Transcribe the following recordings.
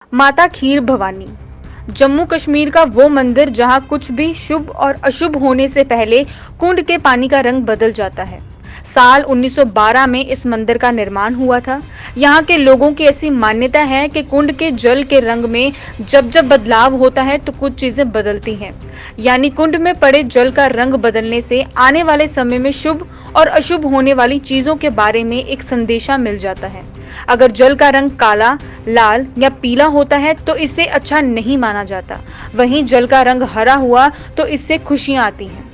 माता खीर भवानी जम्मू कश्मीर का वो मंदिर जहां कुछ भी शुभ और अशुभ होने से पहले कुंड के पानी का रंग बदल जाता है। साल 1912 में इस मंदिर का निर्माण हुआ था। यहाँ के लोगों की ऐसी मान्यता है कि कुंड के जल के रंग में जब जब बदलाव होता है तो कुछ चीजें बदलती हैं। यानी कुंड में पड़े जल का रंग बदलने से आने वाले समय में शुभ और अशुभ होने वाली चीजों के बारे में एक संदेशा मिल जाता है। अगर जल का रंग काला, लाल या पीला होता है तो इसे अच्छा नहीं माना जाता। वहीं जल का रंग हरा हुआ तो इससे खुशियां आती हैं।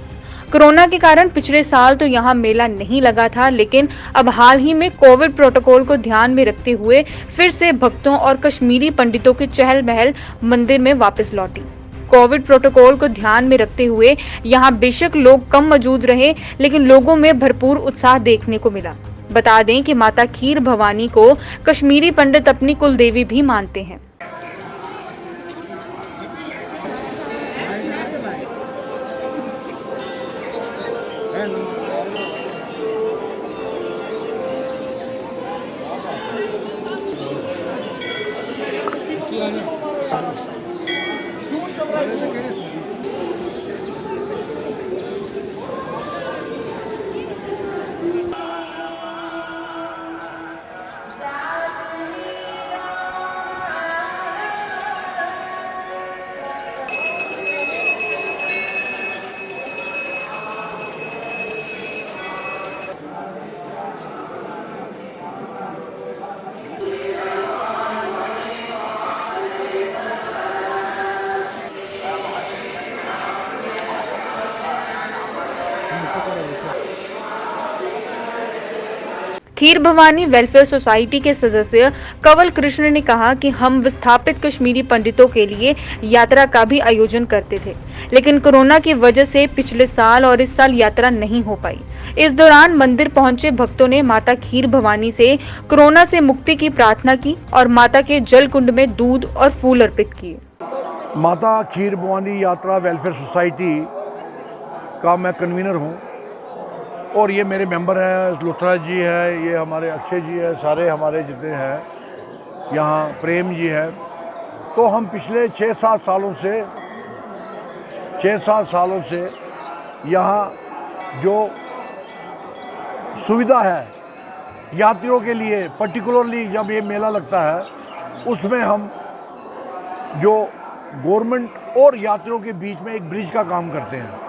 कोरोना के कारण पिछले साल तो यहाँ मेला नहीं लगा था, लेकिन अब हाल ही में कोविड प्रोटोकॉल को ध्यान में रखते हुए फिर से भक्तों और कश्मीरी पंडितों की चहल पहल मंदिर में वापस लौटी। कोविड प्रोटोकॉल को ध्यान में रखते हुए यहाँ बेशक लोग कम मौजूद रहे, लेकिन लोगों में भरपूर उत्साह देखने को मिला। बता दें कि माता खीर भवानी को कश्मीरी पंडित अपनी कुल देवी भी मानते हैं। खीर भवानी वेलफेयर सोसाइटी के सदस्य कंवल कृष्ण ने कहा कि हम विस्थापित कश्मीरी पंडितों के लिए यात्रा का भी आयोजन करते थे, लेकिन कोरोना की वजह से पिछले साल और इस साल यात्रा नहीं हो पाई। इस दौरान मंदिर पहुंचे भक्तों ने माता खीर भवानी से कोरोना से मुक्ति की प्रार्थना की और माता के जल कुंड में दूध और फूल अर्पित किए। माता खीर भवानी यात्रा वेलफेयर सोसाइटी का मैं कन्वीनर हूँ और ये मेरे मेंबर हैं, लुथरा जी है, ये हमारे अक्षय जी है, सारे हमारे जितने हैं यहाँ, प्रेम जी है। तो हम पिछले 6-7 सालों से यहाँ जो सुविधा है यात्रियों के लिए, पर्टिकुलरली जब ये मेला लगता है उसमें हम जो गवर्नमेंट और यात्रियों के बीच में एक ब्रिज का काम करते हैं।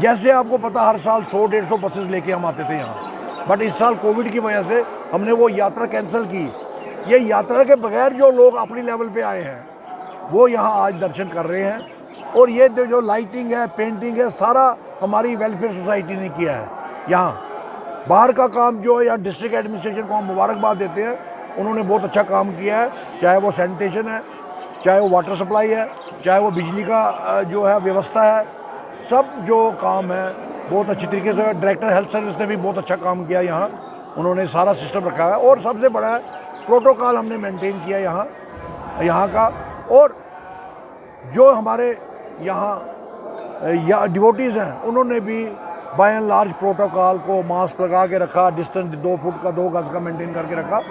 जैसे आपको पता, हर साल 100-150 बसेस लेके हम आते थे यहाँ, बट इस साल कोविड की वजह से हमने वो यात्रा कैंसिल की। ये यात्रा के बगैर जो लोग अपनी लेवल पे आए हैं वो यहाँ आज दर्शन कर रहे हैं। और ये जो लाइटिंग है, पेंटिंग है, सारा हमारी वेलफेयर सोसाइटी ने किया है। यहाँ बाहर का काम जो है, यहाँ डिस्ट्रिक्ट एडमिनिस्ट्रेशन को हम मुबारकबाद देते हैं, उन्होंने बहुत अच्छा काम किया है। चाहे वो सैनिटेशन है, चाहे वो वाटर सप्लाई है, चाहे वो बिजली का जो है व्यवस्था है, सब जो काम है बहुत अच्छी तरीके से। डायरेक्टर हेल्थ सर्विस ने भी बहुत अच्छा काम किया यहाँ, उन्होंने सारा सिस्टम रखा है। और सबसे बड़ा है प्रोटोकॉल हमने मेंटेन किया यहाँ का। और जो हमारे यहाँ डिवोटीज़ हैं उन्होंने भी बाय एंड लार्ज प्रोटोकॉल को मास्क लगा के रखा, डिस्टेंस 2 फुट का 2 गज का मेंटेन करके रखा।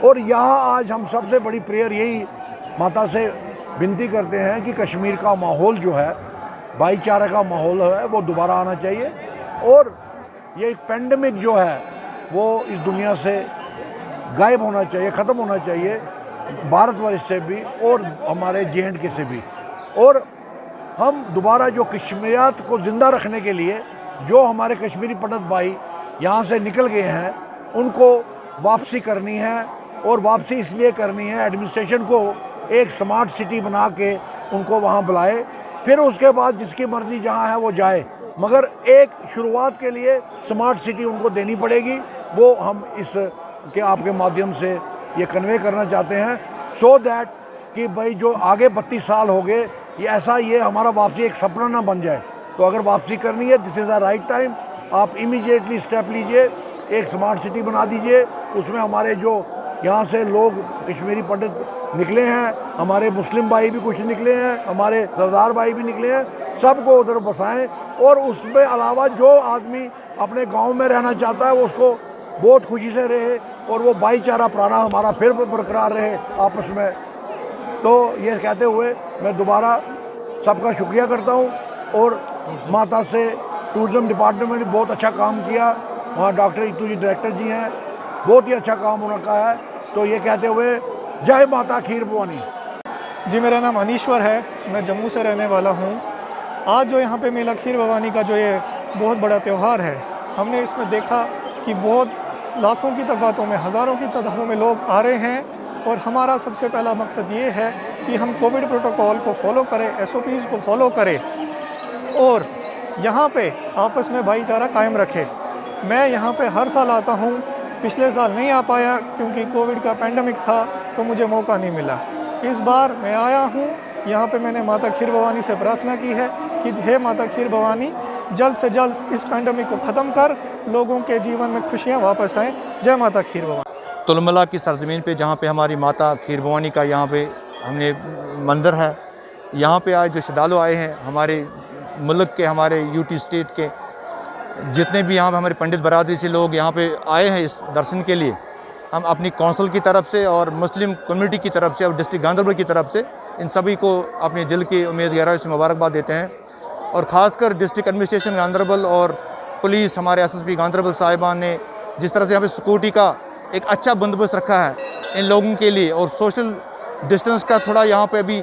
और यहाँ आज हम सबसे बड़ी प्रेयर यही माता से विनती करते हैं कि कश्मीर का माहौल जो है, भाईचारा का माहौल है, वो दोबारा आना चाहिए। और ये एक पेंडेमिक जो है वो इस दुनिया से गायब होना चाहिए, ख़त्म होना चाहिए, भारतवर्ष से भी और हमारे J&K से भी। और हम दोबारा जो कश्मीरियत को ज़िंदा रखने के लिए जो हमारे कश्मीरी पंडित भाई यहाँ से निकल गए हैं उनको वापसी करनी है। और वापसी इसलिए करनी है, एडमिनिस्ट्रेशन को एक स्मार्ट सिटी बना के उनको वहाँ बुलाए, फिर उसके बाद जिसकी मर्ज़ी जहाँ है वो जाए, मगर एक शुरुआत के लिए स्मार्ट सिटी उनको देनी पड़ेगी। वो हम इस के आपके माध्यम से ये कन्वे करना चाहते हैं, सो दैट कि भाई जो आगे 32 साल हो गए, ये हमारा वापसी एक सपना ना बन जाए। तो अगर वापसी करनी है, this is a right time, आप इमीडिएटली स्टेप लीजिए, एक स्मार्ट सिटी बना दीजिए। उसमें हमारे जो यहाँ से लोग कश्मीरी पंडित निकले हैं, हमारे मुस्लिम भाई भी कुछ निकले हैं, हमारे सरदार भाई भी निकले हैं, सबको उधर बसाएं। और उसमें अलावा जो आदमी अपने गांव में रहना चाहता है वो उसको बहुत खुशी से रहे और वो भाईचारा प्राणा हमारा फिर बरकरार रहे आपस में। तो ये कहते हुए मैं दोबारा सबका शुक्रिया करता हूँ। और माता से टूरिज़्म डिपार्टमेंट ने बहुत अच्छा काम किया, वहाँ डॉक्टर इतू जी डायरेक्टर जी हैं, बहुत ही अच्छा काम उनका है। तो ये कहते हुए जय माता खीर भवानी। जी, मेरा नाम अनीश्वर है, मैं जम्मू से रहने वाला हूँ। आज जो यहाँ पे मेला खीर भवानी का जो ये बहुत बड़ा त्यौहार है, हमने इसमें देखा कि बहुत लाखों की तादादों में, हज़ारों की तादादों में लोग आ रहे हैं। और हमारा सबसे पहला मकसद ये है कि हम कोविड प्रोटोकॉल को फॉलो करें, SOPs को फॉलो करें और यहाँ पे आपस में भाईचारा कायम रखें। मैं यहाँ पे हर साल आता हूँ, पिछले साल नहीं आ पाया क्योंकि कोविड का पैंडमिक था, तो मुझे मौका नहीं मिला। इस बार मैं आया हूँ, यहाँ पे मैंने माता खीर भवानी से प्रार्थना की है कि हे माता खीर भवानी, जल्द से जल्द इस पैंडमिक को ख़त्म कर, लोगों के जीवन में खुशियाँ वापस आएँ। जय माता खीर भवानी। तुलमला की सरजमीन पे जहाँ पे हमारी माता खीर भवानी का यहाँ पे हमने मंदिर है, यहाँ पे आज जो श्रद्धालु आए हैं हमारे मुल्क के, हमारे यूटी स्टेट के जितने भी यहाँ पे हमारे पंडित बरादरी से लोग यहाँ पे आए हैं इस दर्शन के लिए, हम अपनी कौंसिल की तरफ से और मुस्लिम कम्युनिटी की तरफ से और डिस्ट्रिक्ट गांधरबल की तरफ से इन सभी को अपने दिल की उम्मीद गहराई से मुबारकबाद देते हैं। और ख़ासकर डिस्ट्रिक्ट एडमिनिस्ट्रेशन गांधरबल और पुलिस, हमारे SSP गांधरबल साहिबान ने जिस तरह से यहाँ पे सिक्योरिटी का एक अच्छा बंदोबस्त रखा है इन लोगों के लिए, और सोशल डिस्टेंस का थोड़ा यहाँ पे अभी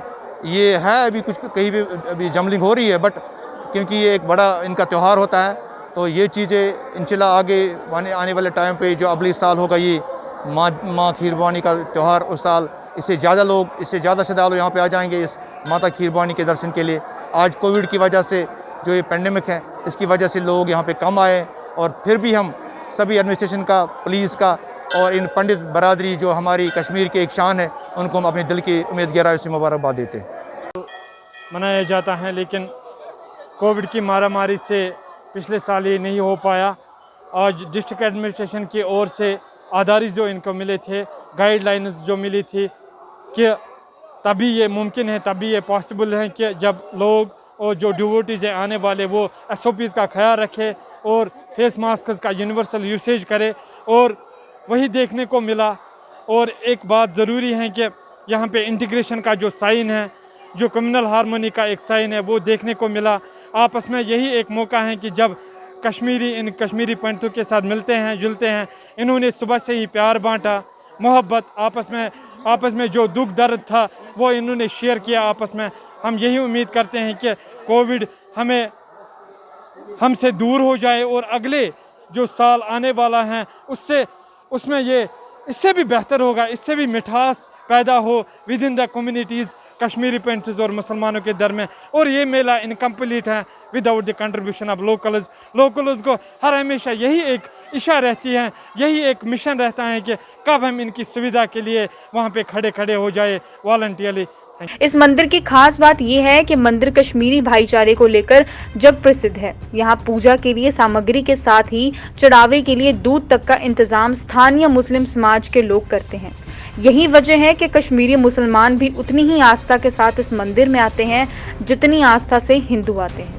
ये है, अभी कुछ कहीं भी अभी जमलिंग हो रही है, बट क्योंकि ये एक बड़ा इनका त्यौहार होता है तो ये चीज़ें इंशाल्लाह आगे आने वाले टाइम पे जो अगले साल होगा ये माँ खीर भवानी का त्यौहार, उस साल इससे ज़्यादा लोग, इससे ज़्यादा श्रद्धालु यहाँ पे आ जाएंगे इस माता खीर भवानी के दर्शन के लिए। आज कोविड की वजह से जो ये पेंडेमिक है इसकी वजह से लोग यहाँ पे कम आए, और फिर भी हम सभी एडमिनिस्ट्रेशन का, पुलिस का और इन पंडित बरादरी जो हमारी कश्मीर की एक शान है, उनको हम अपने दिल की उम्मीद गहराई से मुबारकबाद देते हैं। मनाया जाता है, लेकिन कोविड की मारामारी से पिछले साल ये नहीं हो पाया। आज डिस्ट्रिक्ट एडमिनिस्ट्रेशन की ओर से आधारित जो इनको मिले थे, गाइडलाइंस जो मिली थी कि तभी ये मुमकिन है, तभी ये पॉसिबल है कि जब लोग और जो डिवोटीज हैं आने वाले वो SOPs का ख्याल रखें और फेस मास्क का यूनिवर्सल यूसेज करें, और वही देखने को मिला। और एक बात ज़रूरी है कि यहाँ पे इंटीग्रेशन का जो साइन है, जो कम्युनल हार्मनी का एक साइन है, वो देखने को मिला। आपस में यही एक मौका है कि जब इन कश्मीरी पंडितों के साथ मिलते हैं, जुलते हैं, इन्होंने सुबह से ही प्यार बांटा, मोहब्बत, आपस में जो दुख दर्द था वो इन्होंने शेयर किया आपस में। हम यही उम्मीद करते हैं कि कोविड हमसे दूर हो जाए और अगले जो साल आने वाला है उसमें ये इससे भी बेहतर होगा, इससे भी मिठास पैदा हो with in the communities, Kashmiri painters और मुसलमानों के दरमियान। और ये मेला इनकम्प्लीट है without the contribution of locals को हर हमेशा यही एक इच्छा रहती है, यही एक मिशन रहता है कि कब हम इनकी सुविधा के लिए वहाँ पे खड़े हो जाए वॉलंटियरली। इस मंदिर की खास बात यह है कि मंदिर कश्मीरी भाईचारे को लेकर जग प्रसिद्ध है। यहाँ पूजा के लिए सामग्री के साथ ही चढ़ावे के लिए दूध तक का इंतजाम स्थानीय मुस्लिम समाज के लोग करते हैं। यही वजह है कि कश्मीरी मुसलमान भी उतनी ही आस्था के साथ इस मंदिर में आते हैं जितनी आस्था से हिंदू आते हैं।